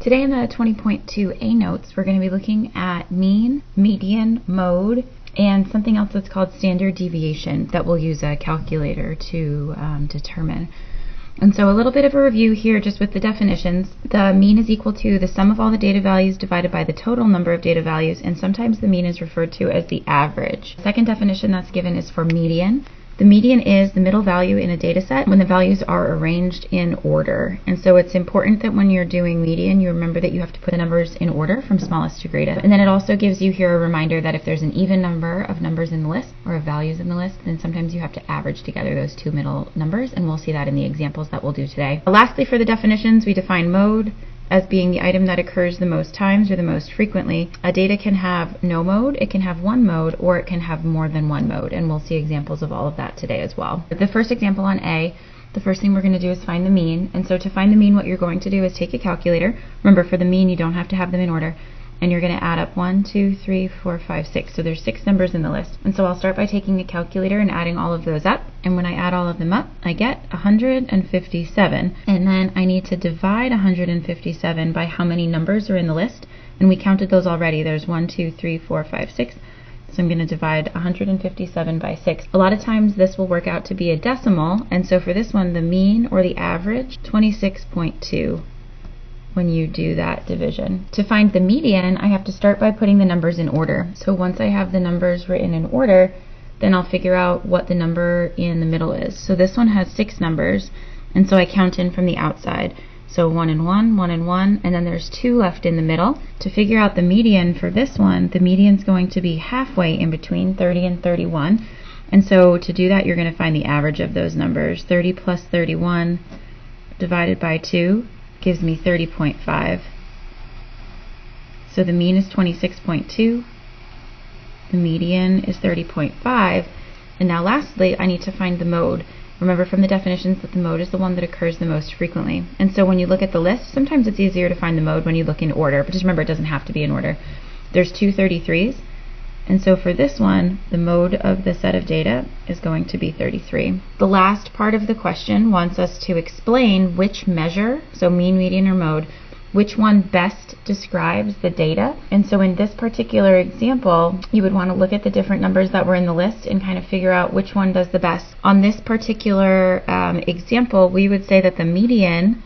Today in the 20.2a notes, we're going to be looking at mean, median, mode, and something else that's called standard deviation that we'll use a calculator to determine. And so a little bit of a review here just with the definitions. The mean is equal to the sum of all the data values divided by the total number of data values, and sometimes the mean is referred to as the average. The second definition that's given is for median. The median is the middle value in a data set when the values are arranged in order. And so it's important that when you're doing median, you remember that you have to put the numbers in order from smallest to greatest. And then it also gives you here a reminder that if there's an even number of numbers in the list or of values in the list, then sometimes you have to average together those two middle numbers, and we'll see that in the examples that we'll do today. Lastly, for the definitions, we define mode as being the item that occurs the most times or the most frequently. A data can have no mode, it can have one mode, or it can have more than one mode, and we'll see examples of all of that today as well. The first example on A, the first thing we're going to do is find the mean, and so to find the mean what you're going to do is take a calculator. Remember, for the mean you don't have to have them in order, and you're going to add up 1, 2, 3, 4, 5, 6. So there's 6 numbers in the list. And so I'll start by taking a calculator and adding all of those up. And when I add all of them up, I get 157. And then I need to divide 157 by how many numbers are in the list. And we counted those already. There's 1, 2, 3, 4, 5, 6. So I'm going to divide 157 by 6. A lot of times this will work out to be a decimal. And so for this one, the mean or the average, 26.2. when you do that division. To find the median, I have to start by putting the numbers in order. So once I have the numbers written in order, then I'll figure out what the number in the middle is. So this one has 6 numbers, and so I count in from the outside. So 1 and 1, 1 and 1, and then there's 2 left in the middle. To figure out the median for this one, the median's going to be halfway in between 30 and 31. And so to do that, you're going to find the average of those numbers. 30 plus 31 divided by 2 gives me 30.5. So the mean is 26.2, the median is 30.5, and now lastly I need to find the mode. Remember from the definitions that the mode is the one that occurs the most frequently. And so when you look at the list, sometimes it's easier to find the mode when you look in order, but just remember it doesn't have to be in order. There's 2 33s, and so for this one, the mode of the set of data is going to be 33. The last part of the question wants us to explain which measure, so mean, median, or mode, which one best describes the data. And so in this particular example, you would want to look at the different numbers that were in the list and kind of figure out which one does the best. On this particular example, we would say that the median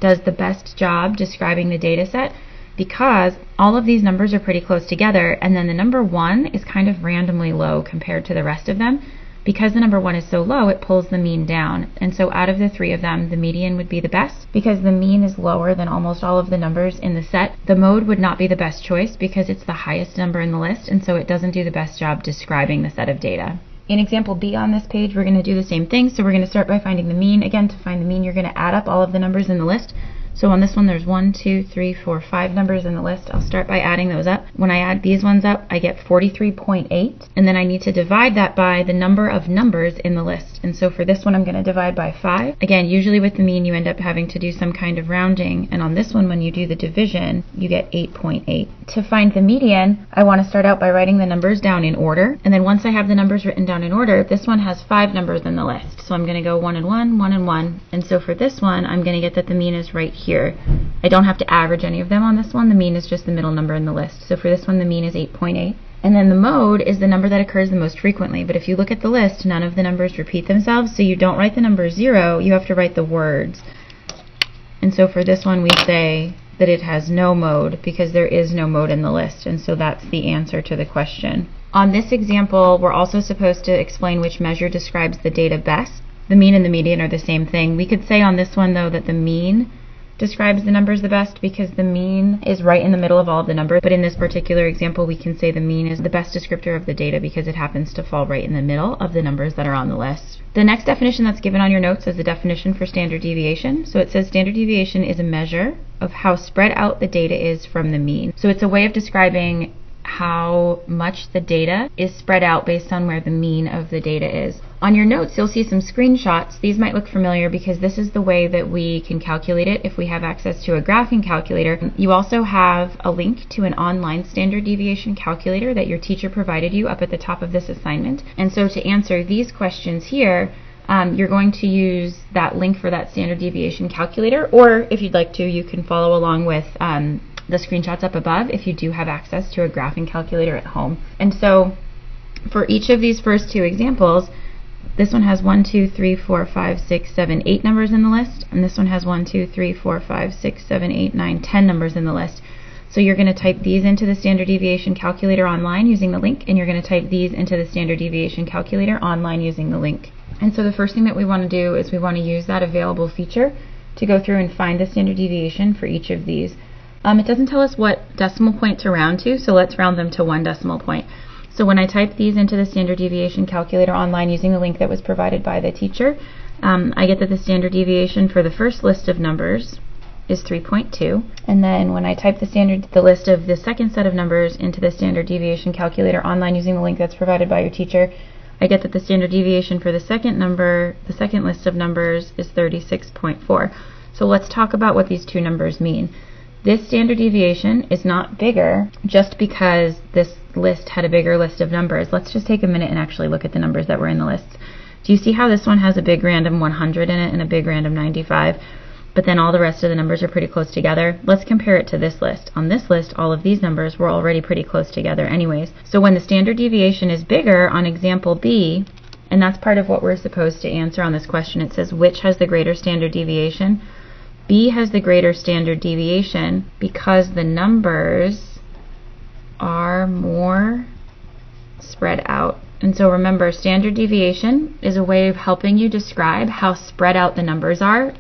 does the best job describing the data set, because all of these numbers are pretty close together, and then the number 1 is kind of randomly low compared to the rest of them. Because the number 1 is so low, it pulls the mean down. And so out of the 3 of them, the median would be the best because the mean is lower than almost all of the numbers in the set. The mode would not be the best choice because it's the highest number in the list, and so it doesn't do the best job describing the set of data. In example B on this page, we're going to do the same thing. So we're going to start by finding the mean. Again, to find the mean, you're going to add up all of the numbers in the list. So on this one, there's 1, 2, 3, 4, 5 numbers in the list. I'll start by adding those up. When I add these ones up, I get 43.8. And then I need to divide that by the number of numbers in the list. And so for this one, I'm going to divide by 5. Again, usually with the mean, you end up having to do some kind of rounding. And on this one, when you do the division, you get 8.8. To find the median, I want to start out by writing the numbers down in order. And then once I have the numbers written down in order, this one has 5 numbers in the list. So I'm going to go 1 and 1, 1 and 1. And so for this one, I'm going to get that the mean is right here. I don't have to average any of them on this one. The mean is just the middle number in the list. So for this one, the mean is 8.8. And then the mode is the number that occurs the most frequently. But if you look at the list, none of the numbers repeat themselves. So you don't write the number 0, you have to write the words. And so for this one, we say that it has no mode because there is no mode in the list. And so that's the answer to the question. On this example, we're also supposed to explain which measure describes the data best. The mean and the median are the same thing. We could say on this one, though, that the mean describes the numbers the best because the mean is right in the middle of all of the numbers. But in this particular example, we can say the mean is the best descriptor of the data because it happens to fall right in the middle of the numbers that are on the list. The next definition that's given on your notes is the definition for standard deviation. So it says standard deviation is a measure of how spread out the data is from the mean. So it's a way of describing how much the data is spread out based on where the mean of the data is. On your notes, you'll see some screenshots. These might look familiar because this is the way that we can calculate it if we have access to a graphing calculator. You also have a link to an online standard deviation calculator that your teacher provided you up at the top of this assignment. And so to answer these questions here, you're going to use that link for that standard deviation calculator, or if you'd like to, you can follow along with the screenshots up above if you do have access to a graphing calculator at home. And so for each of these first two examples, this one has 1, 2, 3, 4, 5, 6, 7, 8 numbers in the list, and this one has 1, 2, 3, 4, 5, 6, 7, 8, 9, 10 numbers in the list. So you're going to type these into the standard deviation calculator online using the link, and you're going to type these into the standard deviation calculator online using the link. And so the first thing that we want to do is we want to use that available feature to go through and find the standard deviation for each of these. It doesn't tell us what decimal point to round to, so let's round them to 1 decimal point. So when I type these into the standard deviation calculator online using the link that was provided by the teacher, I get that the standard deviation for the first list of numbers is 3.2. And then when I type the list of the second set of numbers into the standard deviation calculator online using the link that's provided by your teacher, I get that the standard deviation for the second list of numbers is 36.4. So let's talk about what these two numbers mean. This standard deviation is not bigger just because this list had a bigger list of numbers. Let's just take a minute and actually look at the numbers that were in the list. Do you see how this one has a big random 100 in it and a big random 95? But then all the rest of the numbers are pretty close together. Let's compare it to this list. On this list, all of these numbers were already pretty close together anyways. So when the standard deviation is bigger on example B, and that's part of what we're supposed to answer on this question, it says which has the greater standard deviation? B has the greater standard deviation because the numbers are more spread out. And so remember, standard deviation is a way of helping you describe how spread out the numbers are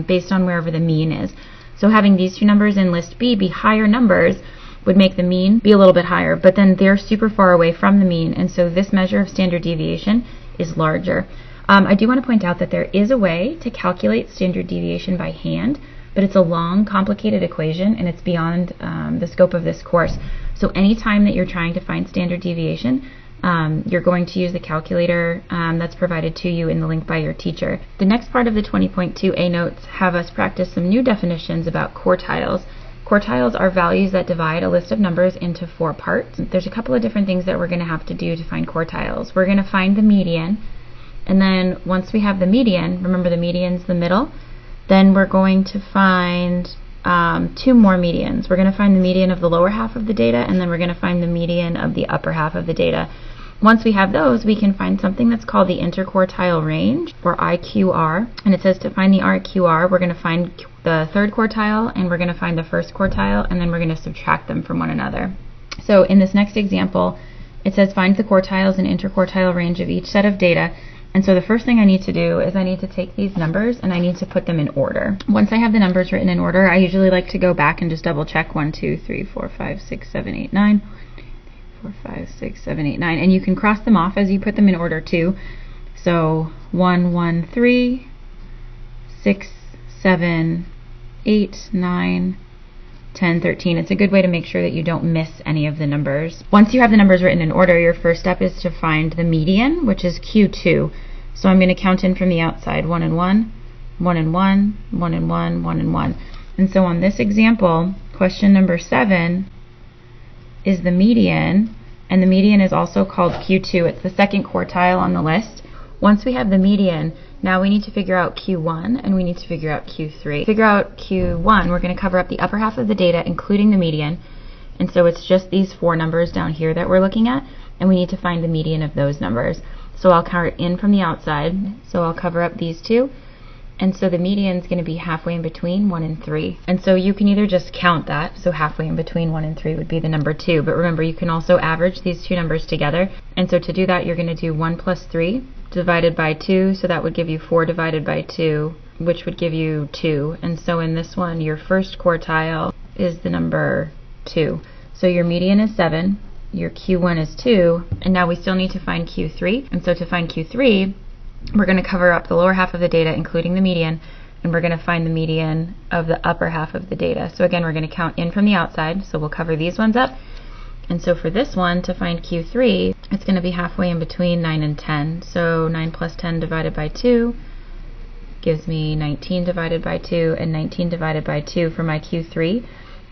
based on wherever the mean is. So having these two numbers in list B be higher numbers would make the mean be a little bit higher, but then they're super far away from the mean, and so this measure of standard deviation is larger. I do want to point out that there is a way to calculate standard deviation by hand, but it's a long, complicated equation, and it's beyond the scope of this course. So anytime that you're trying to find standard deviation, you're going to use the calculator that's provided to you in the link by your teacher. The next part of the 20.2a notes have us practice some new definitions about quartiles. Quartiles are values that divide a list of numbers into 4 parts. There's a couple of different things that we're going to have to do to find quartiles. We're going to find the median, and then once we have the median, remember the median's the middle, then we're going to find 2 more medians. We're going to find the median of the lower half of the data, and then we're going to find the median of the upper half of the data. Once we have those, we can find something that's called the interquartile range, or IQR, and it says to find the IQR, we're going to find the third quartile, and we're going to find the first quartile, and then we're going to subtract them from one another. So in this next example, it says find the quartiles and interquartile range of each set of data. And so the first thing I need to do is I need to take these numbers and I need to put them in order. Once I have the numbers written in order, I usually like to go back and just double check 1, 2, 3, 4, 5, 6, 7, 8, 9. 1, 2, 3, 4, 5, 6, 7, 8, 9. And you can cross them off as you put them in order too. So 1, 1, 3, 6, 7, 8, 9, 10, 13. It's a good way to make sure that you don't miss any of the numbers. Once you have the numbers written in order, your first step is to find the median, which is Q2. So I'm going to count in from the outside, 1 and 1, 1 and 1, 1 and 1, 1 and 1. And so on this example, question number 7 is the median, and the median is also called Q2. It's the second quartile on the list. Once we have the median, now we need to figure out Q1 and we need to figure out Q3. To figure out Q1, we're going to cover up the upper half of the data, including the median. And so it's just these 4 numbers down here that we're looking at, and we need to find the median of those numbers. So I'll count in from the outside, so I'll cover up these 2. And so the median is going to be halfway in between 1 and 3. And so you can either just count that, so halfway in between 1 and 3 would be the number 2. But remember, you can also average these 2 numbers together. And so to do that, you're going to do 1 plus 3 divided by 2, so that would give you 4 divided by 2, which would give you 2. And so in this one, your first quartile is the number 2. So your median is 7, your Q1 is 2, and now we still need to find Q3. And so to find Q3, we're going to cover up the lower half of the data, including the median, and we're going to find the median of the upper half of the data. So again, we're going to count in from the outside, so we'll cover these ones up. And so for this one, to find Q3, it's going to be halfway in between 9 and 10. So 9 plus 10 divided by 2 gives me 19 divided by 2, and 19 divided by 2 for my Q3.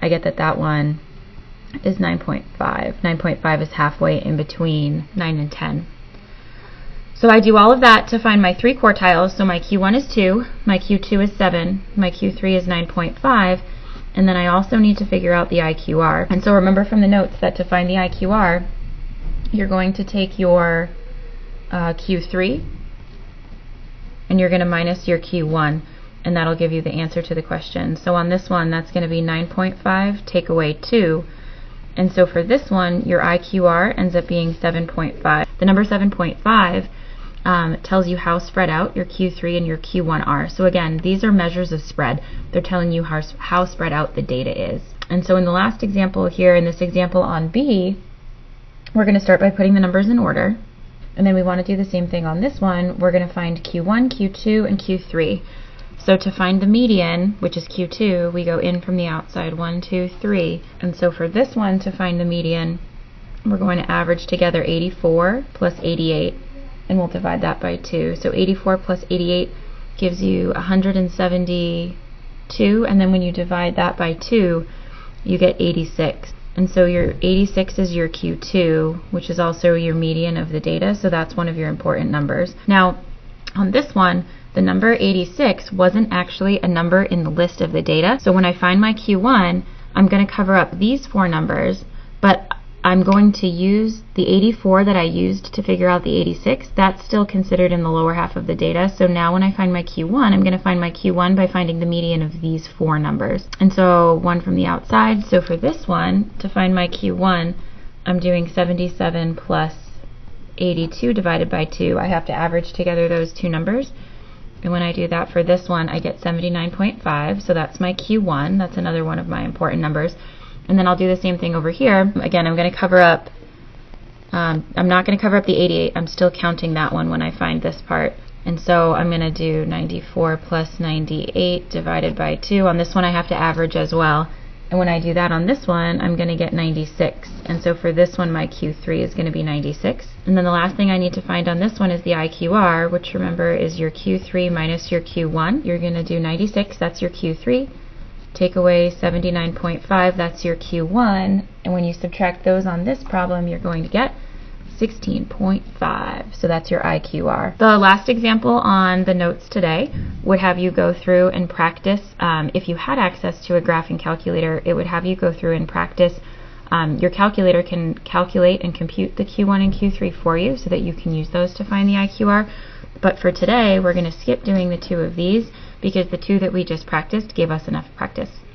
I get that that one is 9.5. 9.5 is halfway in between 9 and 10. So I do all of that to find my 3 quartiles. So my Q1 is 2, my Q2 is 7, my Q3 is 9.5, and then I also need to figure out the IQR. And so remember from the notes that to find the IQR, you're going to take your Q3 and you're going to minus your Q1, and that'll give you the answer to the question. So on this one, that's going to be 9.5, take away 2. And so for this one, your IQR ends up being 7.5. The number 7.5 tells you how spread out your Q3 and your Q1 are. So again, these are measures of spread. They're telling you how spread out the data is. And so in the last example here, in this example on B, we're going to start by putting the numbers in order. And then we want to do the same thing on this one. We're going to find Q1, Q2, and Q3. So to find the median, which is Q2, we go in from the outside, 1, 2, 3. And so for this one, to find the median, we're going to average together 84 plus 88, and we'll divide that by 2. So 84 plus 88 gives you 172, and then when you divide that by 2, you get 86. And so your 86 is your Q2, which is also your median of the data, so that's one of your important numbers. Now, on this one, the number 86 wasn't actually a number in the list of the data. So when I find my Q1, I'm going to cover up these 4 numbers, but I'm going to use the 84 that I used to figure out the 86. That's still considered in the lower half of the data. So now when I find my Q1, I'm going to find my Q1 by finding the median of these 4 numbers. And so 1 from the outside. So for this one, to find my Q1, I'm doing 77 plus 82 divided by 2. I have to average together those 2 numbers. And when I do that for this one, I get 79.5, so that's my Q1. That's another one of my important numbers. And then I'll do the same thing over here. Again, I'm going to cover up, I'm not going to cover up the 88. I'm still counting that one when I find this part. And so I'm going to do 94 plus 98 divided by 2. On this one, I have to average as well. And when I do that on this one, I'm going to get 96. And so for this one, my Q3 is going to be 96. And then the last thing I need to find on this one is the IQR, which remember is your Q3 minus your Q1. You're going to do 96, that's your Q3. Take away 79.5, that's your Q1. And when you subtract those on this problem, you're going to get 16.5. So that's your IQR. The last example on the notes today would have you go through and practice. If you had access to a graphing calculator, it would have you go through and practice. Your calculator can calculate and compute the Q1 and Q3 for you so that you can use those to find the IQR. But for today, we're going to skip doing the 2 of these because the 2 that we just practiced gave us enough practice.